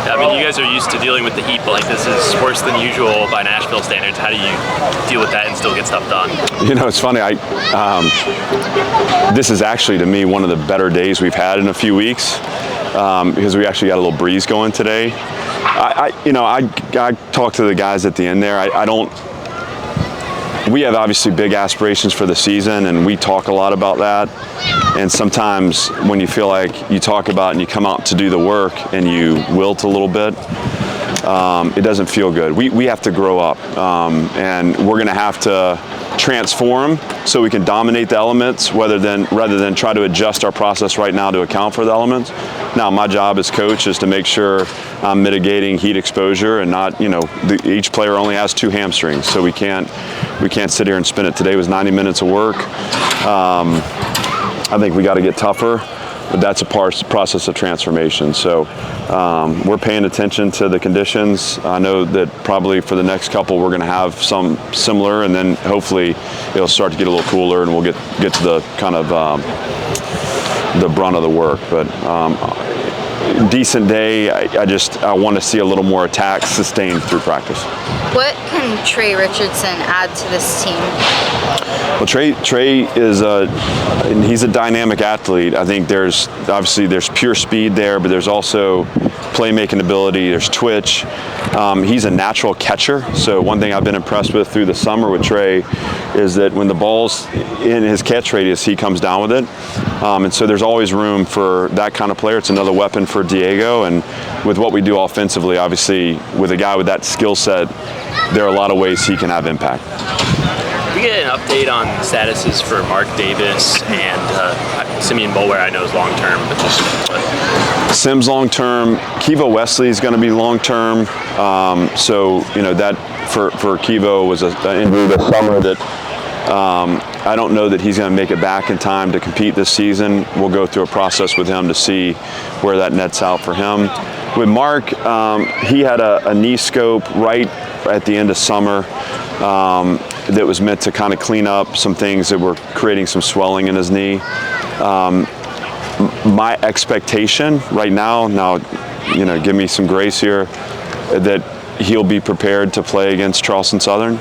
I mean, you guys are used to dealing with the heat, but like this is worse than usual by Nashville standards. How do you deal with that and still get stuff done? You know, it's funny. This is actually, to me, one of the better days we've had in a few weeks because we actually got a little breeze going today. I talked to the guys at the end there. We have obviously big aspirations for the season, and we talk a lot about that. And sometimes when you feel like you talk about it and you come out to do the work and you wilt a little bit, it doesn't feel good. We have to grow up, and we're going to have to transform so we can dominate the elements rather than try to adjust our process right now to account for the elements. Now, my job as coach is to make sure I'm mitigating heat exposure and not, each player only has 2 hamstrings, so we can't sit here and spin it. Today was 90 minutes of work. I think we got to get tougher, but that's a process of transformation. So we're paying attention to the conditions. I know that probably for the next couple we're going to have some similar, and then hopefully it'll start to get a little cooler and we'll get to the kind of the brunt of the work. But decent day. I want to see a little more attack sustained through practice. What can Trey Richardson add to this team? Well, Trey is he's a dynamic athlete. I think there's pure speed there, but there's also playmaking ability. There's twitch. He's a natural catcher. So one thing I've been impressed with through the summer with Trey is that when the ball's in his catch radius, he comes down with it. And so there's always room for that kind of player. It's another weapon for Diego. And with what we do offensively, obviously, with a guy with that skill set, there are a lot of ways he can have impact. Can we get an update on statuses for Mark Davis and Simeon Boulware? I know is long term, but just Sim's long term. Kivo Wesley is going to be long term. So that for Kivo was an injury this summer that I don't know that he's going to make it back in time to compete this season. We'll go through a process with him to see where that nets out for him. With Mark, he had a knee scope right at the end of summer that was meant to kind of clean up some things that were creating some swelling in his knee. My expectation right now, give me some grace here, that he'll be prepared to play against Charleston Southern.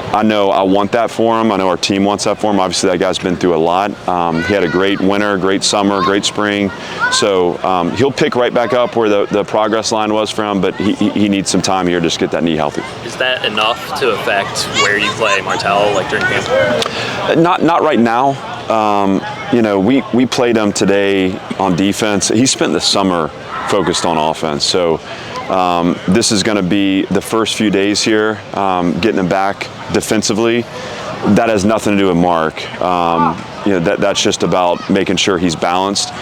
I know I want that for him. I know our team wants that for him. Obviously, that guy's been through a lot. He had a great winter, great summer, great spring. So he'll pick right back up where the progress line was for him, but he needs some time here to just get that knee healthy. Is that enough to affect where you play Martell, like during camp? Not right now. We played him today on defense. He spent the summer focused on offense. So this is going to be the first few days here, getting him back defensively. That has nothing to do with Mark. That's just about making sure he's balanced.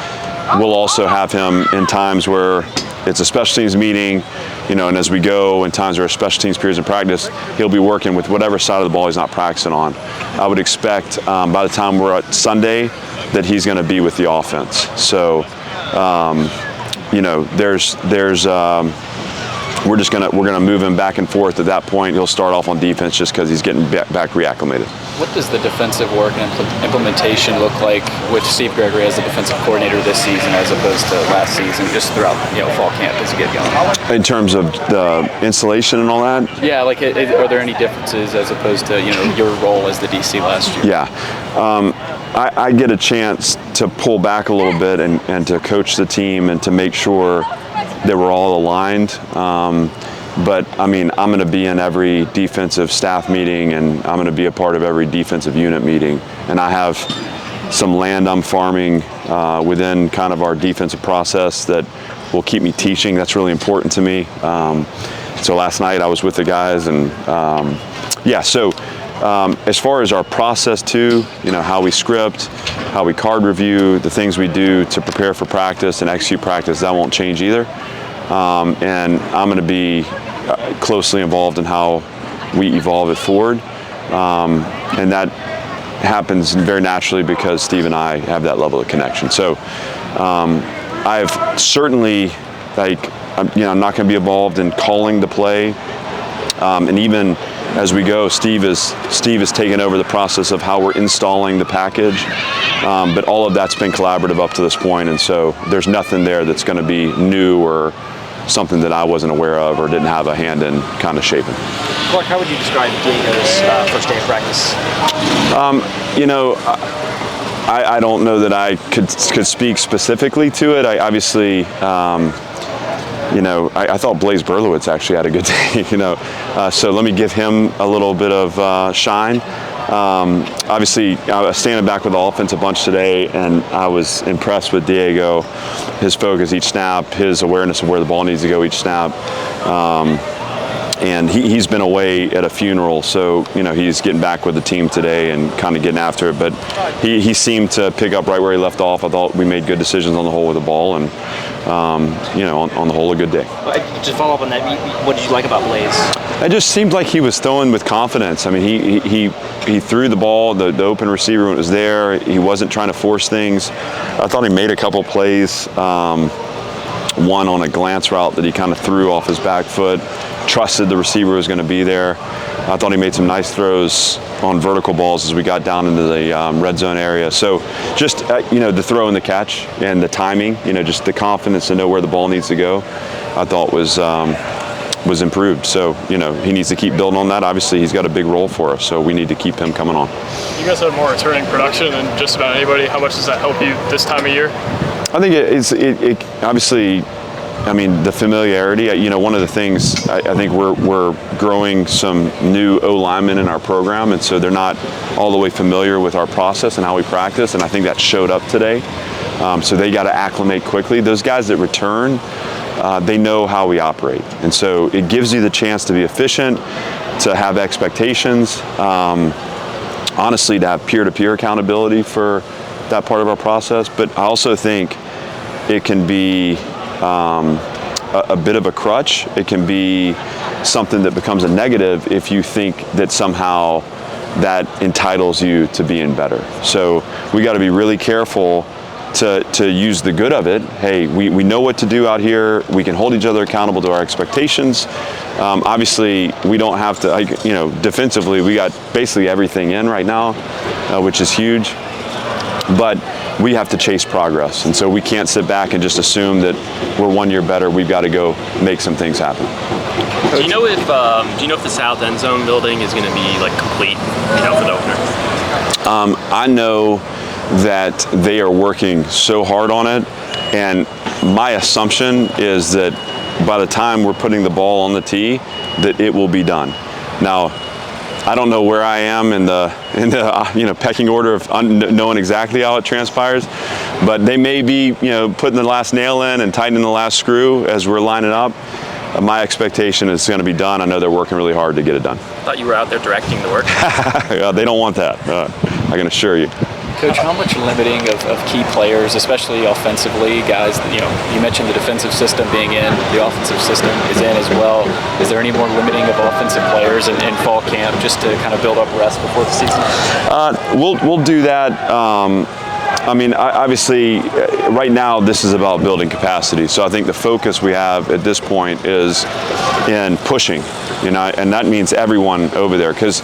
We'll also have him in times where it's a special teams meeting, and as we go in times where special teams periods of practice, he'll be working with whatever side of the ball he's not practicing on. I would expect by the time we're at Sunday that he's going to be with the offense. So, we're gonna move him back and forth. At that point, he'll start off on defense just because he's getting back reacclimated. What does the defensive work and implementation look like with Steve Gregory as the defensive coordinator this season as opposed to last season, just throughout fall camp as you get going? In terms of the installation and all that? Yeah, are there any differences as opposed to your role as the DC last year? Yeah, I get a chance to pull back a little bit and to coach the team and to make sure that we're all aligned. But I'm going to be in every defensive staff meeting, and I'm going to be a part of every defensive unit meeting. And I have some land I'm farming within kind of our defensive process that will keep me teaching. That's really important to me. So last night I was with the guys, and as far as our process too, how we script, how we card review, the things we do to prepare for practice and execute practice, that won't change either. And I'm going to be closely involved in how we evolve it forward. And that happens very naturally because Steve and I have that level of connection. So I've certainly, I'm not going to be involved in calling the play. And even as we go, Steve has taken over the process of how we're installing the package. But all of that's been collaborative up to this point, and so there's nothing there that's going to be new or something that I wasn't aware of or didn't have a hand in kind of shaping. Clark, how would you describe Diego's first day of practice? You know, I don't know that I could speak specifically to it. I obviously, you know, I thought Blaze Berlowitz actually had a good day, you know. So let me give him a little bit of shine. Obviously, I was standing back with the offense a bunch today, and I was impressed with Diego, his focus each snap, his awareness of where the ball needs to go each snap. And he's been away at a funeral, so you know he's getting back with the team today and kind of getting after it. But he seemed to pick up right where he left off. I thought we made good decisions on the whole with the ball, and you know, on the whole, a good day. Just follow up on that. What did you like about Blaze? It just seemed like he was throwing with confidence. I mean, he threw the ball, the open receiver when it was there. He wasn't trying to force things. I thought he made a couple plays. One on a glance route that he kind of threw off his back foot, trusted the receiver was going to be there. I thought he made some nice throws on vertical balls as we got down into the red zone area. So just, you know, the throw and the catch and the timing, you know, just the confidence to know where the ball needs to go, I thought was improved. So, you know, he needs to keep building on that. Obviously, he's got a big role for us, so we need to keep him coming on. You guys have more returning production than just about anybody. How much does that help you this time of year? I think it obviously, I mean, the familiarity, you know, one of the things, I think we're growing some new O-linemen in our program, and so they're not all the way familiar with our process and how we practice, and I think that showed up today. So they got to acclimate quickly. Those guys that return, they know how we operate, and so it gives you the chance to be efficient, to have expectations, honestly, to have peer-to-peer accountability for that part of our process. But I also think it can be a bit of a crutch. It can be something that becomes a negative if you think that somehow that entitles you to being better. So we got to be really careful to use the good of it. Hey, we know what to do out here. We can hold each other accountable to our expectations. Obviously, we don't have to, you know, defensively, we got basically everything in right now, which is huge. But we have to chase progress, and so we can't sit back and just assume that we're 1 year better. We've got to go make some things happen. Do you know if the south end zone building is going to be like complete, you know, for the opener? I know that they are working so hard on it, and my assumption is that by the time we're putting the ball on the tee, that it will be done. Now, I don't know where I am in the you know, pecking order of knowing exactly how it transpires, but they may be, you know, putting the last nail in and tightening the last screw as we're lining up. My expectation is it's going to be done. I know they're working really hard to get it done. I thought you were out there directing the work. They don't want that. I can assure you. Coach, how much limiting of key players, especially offensively, guys, you know, you mentioned the defensive system being in, the offensive system is in as well. Is there any more limiting of offensive players in fall camp just to kind of build up rest before the season? We'll do that. I mean, obviously, right now this is about building capacity. So I think the focus we have at this point is in pushing, you know, and that means everyone over there. Because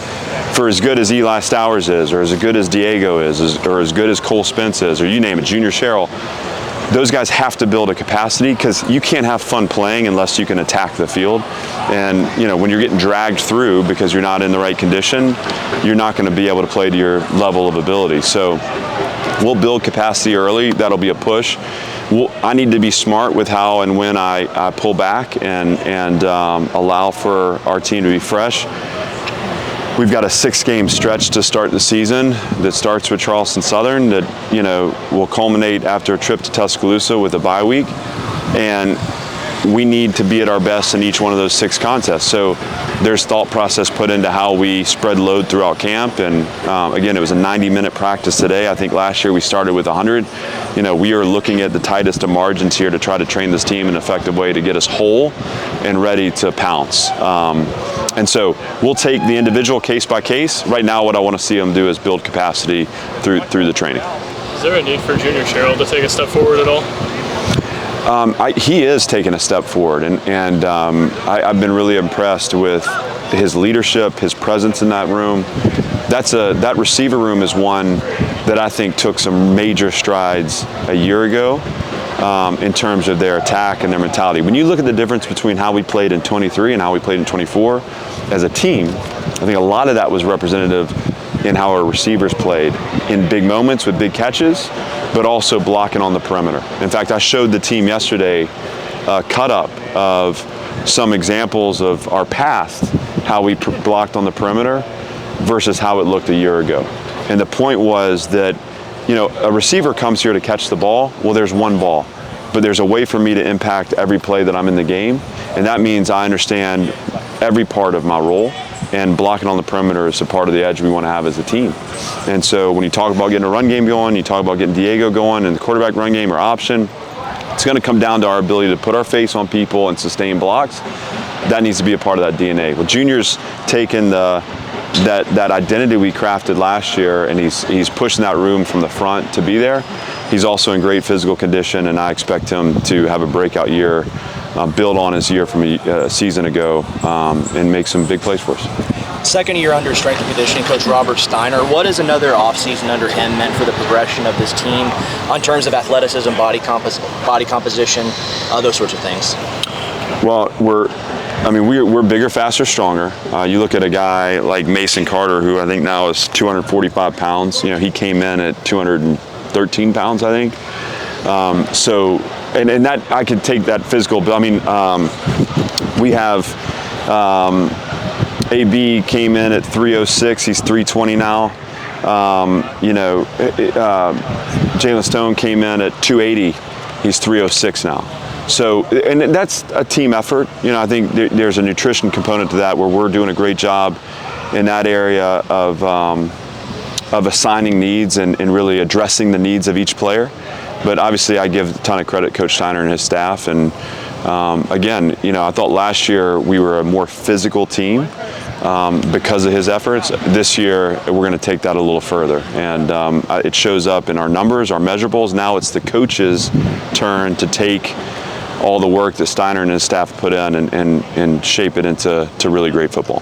for as good as Eli Stowers is, or as good as Diego is, or as good as Cole Spence is, or you name it, Junior Sherrill, those guys have to build a capacity, because you can't have fun playing unless you can attack the field. And you know, when you're getting dragged through because you're not in the right condition, you're not going to be able to play to your level of ability. So we'll build capacity early. That'll be a push. I need to be smart with how and when I pull back and allow for our team to be fresh. We've got a 6-game stretch to start the season that starts with Charleston Southern that, you know, will culminate after a trip to Tuscaloosa with a bye week. And we need to be at our best in each one of those 6 contests. So there's thought process put into how we spread load throughout camp. And again, it was a 90-minute practice today. I think last year we started with 100. You know, we are looking at the tightest of margins here to try to train this team in an effective way to get us whole and ready to pounce. And so we'll take the individual case by case. Right now, what I want to see them do is build capacity through the training. Is there a need for Junior Sherrill to take a step forward at all? He is taking a step forward, and I've been really impressed with his leadership, his presence in that room. That receiver room is one that I think took some major strides a year ago. in terms of their attack and their mentality. When you look at the difference between how we played in 23 and how we played in 24 as a team, I think a lot of that was representative in how our receivers played in big moments with big catches, but also blocking on the perimeter. In fact, I showed the team yesterday a cut-up of some examples of our past, how we blocked on the perimeter versus how it looked a year ago. And the point was that, you know, a receiver comes here to catch the ball. Well, there's one ball, but there's a way for me to impact every play that I'm in the game. And that means I understand every part of my role, and blocking on the perimeter is a part of the edge we want to have as a team. And so when you talk about getting a run game going, you talk about getting Diego going and the quarterback run game or option, it's going to come down to our ability to put our face on people and sustain blocks. That needs to be a part of that DNA. Well, Junior's taken that identity we crafted last year, and he's pushing that room from the front to be there. He's also in great physical condition, and I expect him to have a breakout year, build on his year from a season ago, and make some big plays for us. Second year under strength and conditioning coach Robert Steiner. What has another offseason under him meant for the progression of this team on terms of athleticism, body composition, those sorts of things? Well, we're bigger, faster, stronger. You look at a guy like Mason Carter, who I think now is 245 pounds. You know, he came in at 213 pounds, I think. And that I could take that physical. But I mean, we have AB came in at 306. He's 320 now. Jalen Stone came in at 280. He's 306 now. So, and that's a team effort. You know, I think there's a nutrition component to that where we're doing a great job in that area of assigning needs and really addressing the needs of each player. But obviously, I give a ton of credit to Coach Steiner and his staff. And again, you know, I thought last year we were a more physical team because of his efforts. This year, we're going to take that a little further. And it shows up in our numbers, our measurables. Now it's the coach's turn to take all the work that Steiner and his staff put in and shape it into really great football.